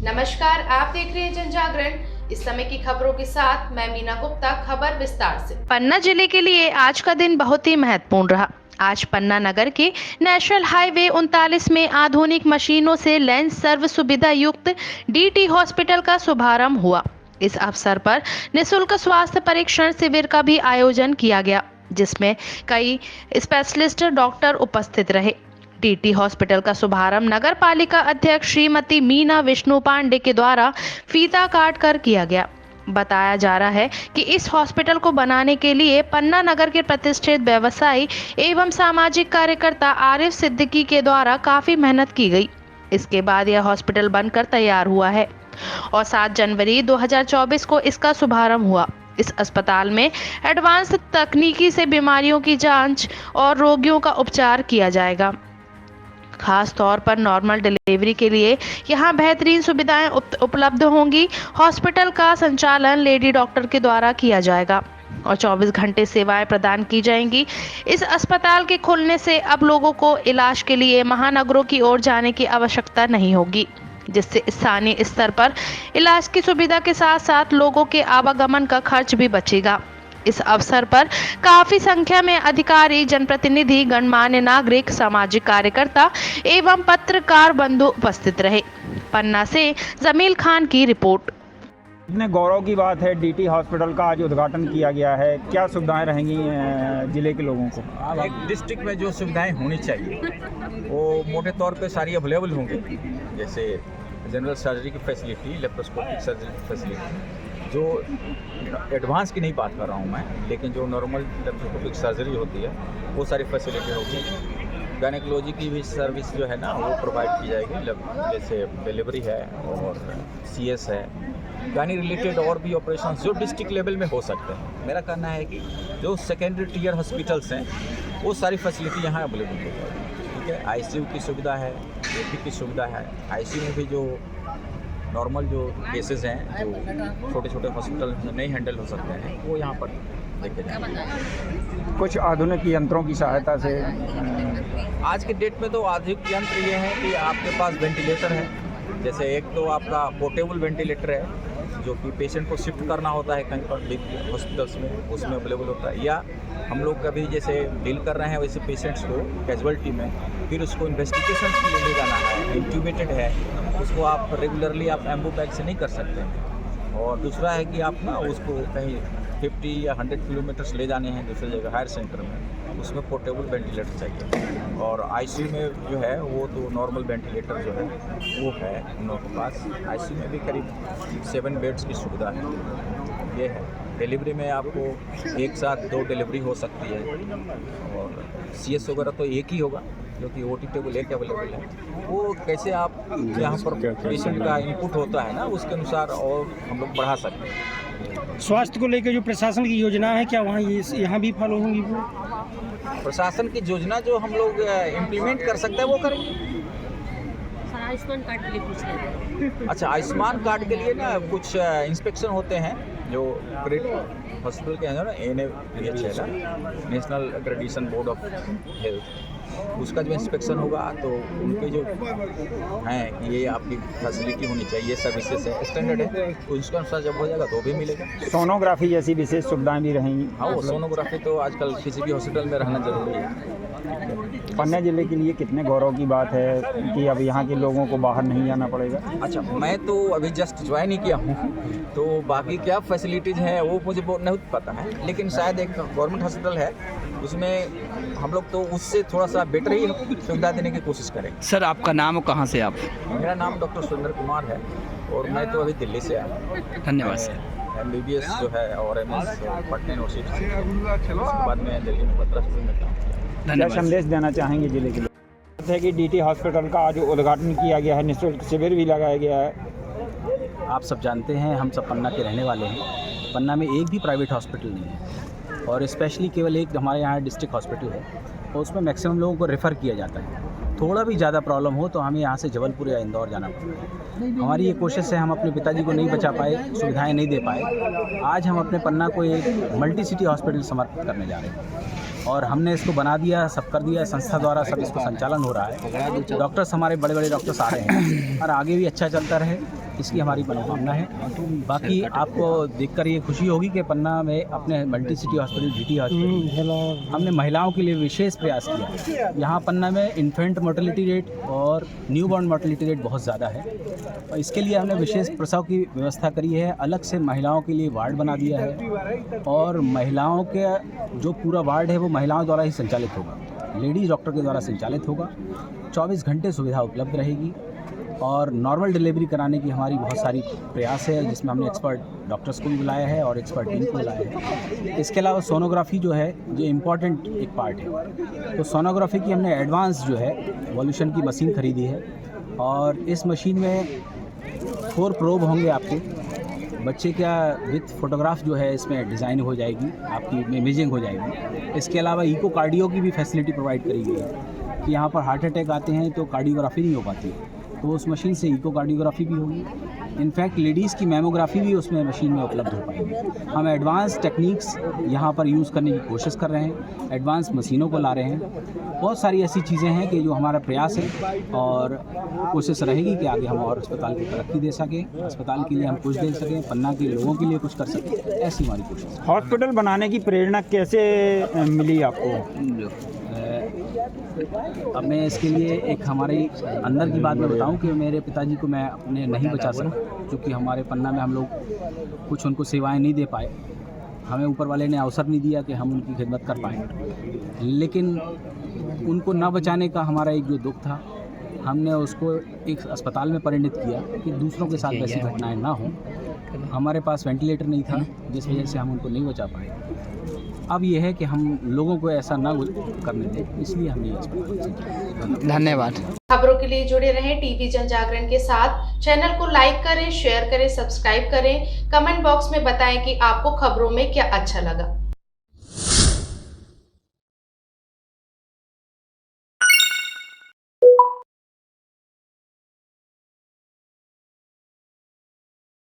नमस्कार, आप देख रहे हैं जनजागरण। इस समय की खबरों के साथ मैं मीना गुप्ता। खबर विस्तार से। पन्ना जिले के लिए आज का दिन बहुत ही महत्वपूर्ण रहा। आज पन्ना नगर के नेशनल हाईवे 39 में आधुनिक मशीनों से लैंस सर्व सुविधा युक्त डीटी हॉस्पिटल का शुभारंभ हुआ। इस अवसर पर निःशुल्क स्वास्थ्य परीक्षण शिविर का भी आयोजन किया गया, जिसमें कई स्पेशलिस्ट डॉक्टर उपस्थित रहे। डीटी हॉस्पिटल का शुभारंभ नगर पालिका अध्यक्ष श्रीमती मीना विष्णु पांडे के द्वारा फीता काट कर किया गया। बताया जा रहा है कि इस हॉस्पिटल को बनाने के लिए पन्ना नगर के प्रतिष्ठित व्यवसायी एवं सामाजिक कार्यकर्ता आरिफ सिद्दीकी के द्वारा काफी मेहनत की गई। इसके बाद यह हॉस्पिटल बनकर तैयार हुआ है और 7 जनवरी 2024 को इसका शुभारंभ हुआ। इस अस्पताल में एडवांस तकनीकी से बीमारियों की जांच और रोगियों का उपचार किया जाएगा। खास तौर पर नॉर्मल डिलीवरी के लिए यहाँ बेहतरीन सुविधाएं उपलब्ध होंगी। हॉस्पिटल का संचालन लेडी डॉक्टर के द्वारा किया जाएगा और 24 घंटे सेवाएं प्रदान की जाएंगी। इस अस्पताल के खुलने से अब लोगों को इलाज के लिए महानगरों की ओर जाने की आवश्यकता नहीं होगी, जिससे स्थानीय स्तर पर इलाज की सुविधा के साथ साथ लोगों के आवागमन का खर्च भी बचेगा। इस अवसर पर काफी संख्या में अधिकारी, जनप्रतिनिधि, गणमान्य नागरिक, सामाजिक कार्यकर्ता एवं पत्रकार बंधु उपस्थित रहे। पन्ना से जमील खान की रिपोर्ट। इतने गौरव की बात है, डीटी हॉस्पिटल का आज उद्घाटन किया गया है। क्या सुविधाएं रहेंगी जिले के लोगों को? एक डिस्ट्रिक्ट में जो सुविधाएं होनी चाहिए वो मोटे तौर पे सारी अवेलेबल होंगी, जैसे जनरल सर्जरी की फैसिलिटी, लेप्रोस्कोपिक सर्जरी की फैसिलिटी, जो एडवांस की नहीं बात कर रहा हूँ मैं, लेकिन जो नॉर्मल लेप्रोस्कोपिक सर्जरी होती है वो सारी फैसिलिटी होगी। गायनेकोलॉजी की भी सर्विस जो है ना वो प्रोवाइड की जाएगी, जैसे डिलीवरी है और सीएस है, गानी रिलेटेड और भी ऑपरेशंस जो डिस्ट्रिक्ट लेवल में हो सकते हैं। मेरा कहना है कि जो सेकेंडरी टीयर हॉस्पिटल्स हैं वो सारी फैसिलिटी यहाँ अवेलेबल हो जाएगी। ठीक है, आईसीयू की सुविधा है, ओपी की सुविधा है। आईसीयू में भी जो नॉर्मल जो केसेस हैं जो छोटे छोटे हॉस्पिटल में नहीं हैंडल हो सकते हैं वो यहाँ पर देखे जाएंगे। कुछ आधुनिक यंत्रों की सहायता से आज के डेट में तो आधुनिक यंत्र ये है कि आपके पास वेंटिलेटर है, जैसे एक तो आपका पोर्टेबल वेंटिलेटर है जो कि पेशेंट को शिफ्ट करना होता है कहीं पर बिग हॉस्पिटल्स में, उसमें अवेलेबल होता है, या हम लोग कभी जैसे डील कर रहे हैं वैसे पेशेंट्स को कैजुअल्टी में, फिर उसको इन्वेस्टिगेशन के लिए ले जाना है, इंट्यूबेटेड है, उसको आप रेगुलरली आप एम्बू बैग से नहीं कर सकते। और दूसरा है कि आप ना उसको कहीं 50 या 100 किलोमीटर्स ले जाने हैं दूसरी जगह हायर सेंटर में, उसमें पोर्टेबल वेंटिलेटर चाहिए। और आईसीयू में जो है वो तो नॉर्मल वेंटिलेटर जो है वो है उन लोगों के पास। आईसीयू में भी करीब 7 बेड्स की सुविधा है। ये है डिलीवरी में आपको एक साथ 2 डिलीवरी हो सकती है, और सीएस वगैरह तो एक ही होगा क्योंकि ओटी टेबल एक अवेलेबल है। वो कैसे आप यहाँ पर पेशेंट का इनपुट होता है ना उसके अनुसार और हम लोग बढ़ा सकते हैं। स्वास्थ्य को लेकर जो प्रशासन की योजना है क्या वहाँ यहाँ भी फॉलो होंगी? वो प्रशासन की योजना जो हम लोग इम्प्लीमेंट कर सकते हैं वो करेंगे। आयुष्मान कार्ड के लिए पूछ रहे थे। अच्छा, आयुष्मान कार्ड के लिए ना कुछ इंस्पेक्शन होते हैं जो ग्रेट हॉस्पिटल के अंदर NABH है ना, national accreditation board of health, उसका जो इंस्पेक्शन होगा तो उनके जो हैं कि ये आपकी फैसिलिटी होनी चाहिए, सर्विसेज है, स्टैंडर्ड है, तो उसके अनुसार जब हो जाएगा तो भी मिलेगा। सोनोग्राफी जैसी विशेष सुविधाएं भी रहेंगी? हाँ, वो सोनोग्राफी तो आजकल किसी भी हॉस्पिटल में रहना जरूरी है। पन्ना जिले के लिए कितने गौरव की बात है कि अब यहाँ के लोगों को बाहर नहीं जाना पड़ेगा। अच्छा, मैं तो अभी जस्ट ज्वाइन ही किया हूँ, तो बाकी क्या फैसिलिटीज़ हैं वो मुझे बहुत नहीं पता है, लेकिन शायद एक गवर्नमेंट हॉस्पिटल है उसमें हम लोग तो उससे थोड़ा सा बेटर ही सुविधा देने की कोशिश करेंगे। सर, आपका नाम और कहाँ से आप? मेरा नाम डॉक्टर सुरेंद्र कुमार है और मैं तो अभी दिल्ली से आया हूँ। धन्यवाद सर। MBBS जो है और MS पटना यूनिवर्सिटी से, उसके बाद में दिल्ली में 15 स्कूल में काम किया। क्या संदेश देना चाहेंगे जिले के लोग? है कि डीटी हॉस्पिटल का आज उद्घाटन किया गया है, निःशुल्क शिविर भी लगाया गया है। आप सब जानते हैं, हम सब पन्ना के रहने वाले हैं। पन्ना में एक भी प्राइवेट हॉस्पिटल नहीं है और स्पेशली केवल एक हमारे यहाँ डिस्ट्रिक्ट हॉस्पिटल है और उसमें मैक्सिमम लोगों को रेफ़र किया जाता है। थोड़ा भी ज़्यादा प्रॉब्लम हो तो हमें यहाँ से जबलपुर या इंदौर जाना पड़ता है। हमारी ये कोशिश है, हम अपने पिताजी को नहीं बचा पाए, सुविधाएं नहीं दे पाए, आज हम अपने पन्ना को एक मल्टी सिटी हॉस्पिटल समर्पित करने जा रहे हैं और हमने इसको बना दिया, सब कर दिया, संस्था द्वारा सब इसको संचालन हो रहा है। डॉक्टर्स हमारे बड़े बड़े डॉक्टर्स आ रहे हैं और आगे भी अच्छा चलता रहे, इसकी हमारी मनोकामना है। बाकी आपको देखकर ये खुशी होगी कि पन्ना में अपने multi city hospital GT hospital हमने महिलाओं के लिए विशेष प्रयास किया। यहाँ पन्ना में इन्फेंट मोर्टेलिटी रेट और न्यूबॉर्न मोर्टेलिटी रेट बहुत ज़्यादा है और इसके लिए हमने विशेष प्रसव की व्यवस्था करी है। अलग से महिलाओं के लिए वार्ड बना दिया है और महिलाओं के जो पूरा वार्ड है वो महिलाओं द्वारा ही संचालित होगा, लेडीज़ डॉक्टर के द्वारा संचालित होगा। 24 घंटे सुविधा उपलब्ध रहेगी और नॉर्मल डिलीवरी कराने की हमारी बहुत सारी प्रयास है, जिसमें हमने एक्सपर्ट डॉक्टर्स को भी बुलाया है और एक्सपर्ट टीम को बुलाया है। इसके अलावा सोनोग्राफी जो है जो इम्पॉर्टेंट एक पार्ट है, तो सोनोग्राफी की हमने एडवांस जो है वॉल्यूशन की मशीन खरीदी है और इस मशीन में 4 प्रोब होंगे आपके। बच्चे का विथ फोटोग्राफ जो है इसमें डिज़ाइन हो जाएगी, आपकी इमेजिंग हो जाएगी। इसके अलावा इको कार्डियो की भी फैसिलिटी प्रोवाइड करी गई है कि यहाँ पर हार्ट अटैक आते हैं तो कार्डियोग्राफी नहीं हो पाती, तो उस मशीन से इको कार्डियोग्राफी भी होगी। इनफैक्ट लेडीज़ की मैमोग्राफी भी उसमें मशीन में उपलब्ध हो पाएगी। हम एडवांस टेक्निक्स यहाँ पर यूज़ करने की कोशिश कर रहे हैं, एडवांस मशीनों को ला रहे हैं। बहुत सारी ऐसी चीज़ें हैं कि जो हमारा प्रयास है और कोशिश रहेगी कि आगे हम और अस्पताल को तरक्की दे सकें, अस्पताल के लिए हम कुछ दे सकें, पन्ना के लोगों के लिए कुछ कर सकें, ऐसी हमारी कोशिश है। हॉस्पिटल बनाने की प्रेरणा कैसे मिली आपको? अब मैं इसके लिए एक हमारे अंदर की बात मैं बताऊं कि मेरे पिताजी को मैं अपने नहीं बचा सका, क्योंकि हमारे पन्ना में हम लोग कुछ उनको सेवाएं नहीं दे पाए, हमें ऊपर वाले ने अवसर नहीं दिया कि हम उनकी खिदमत कर पाएँ। लेकिन उनको ना बचाने का हमारा एक जो दुख था, हमने उसको एक अस्पताल में परिणित किया कि दूसरों के साथ ऐसी घटनाएं ना हों। हमारे पास वेंटिलेटर नहीं था, जिस वजह से हम उनको नहीं बचा पाए। अब ये है कि हम लोगों को ऐसा ना करने दें, इसलिए हमने ये अस्पताल। धन्यवाद। खबरों के लिए जुड़े रहें टीवी जनजागरण के साथ। चैनल को लाइक करें, शेयर करें, सब्सक्राइब करें। कमेंट बॉक्स में बताएं कि आपको खबरों में क्या अच्छा लगा।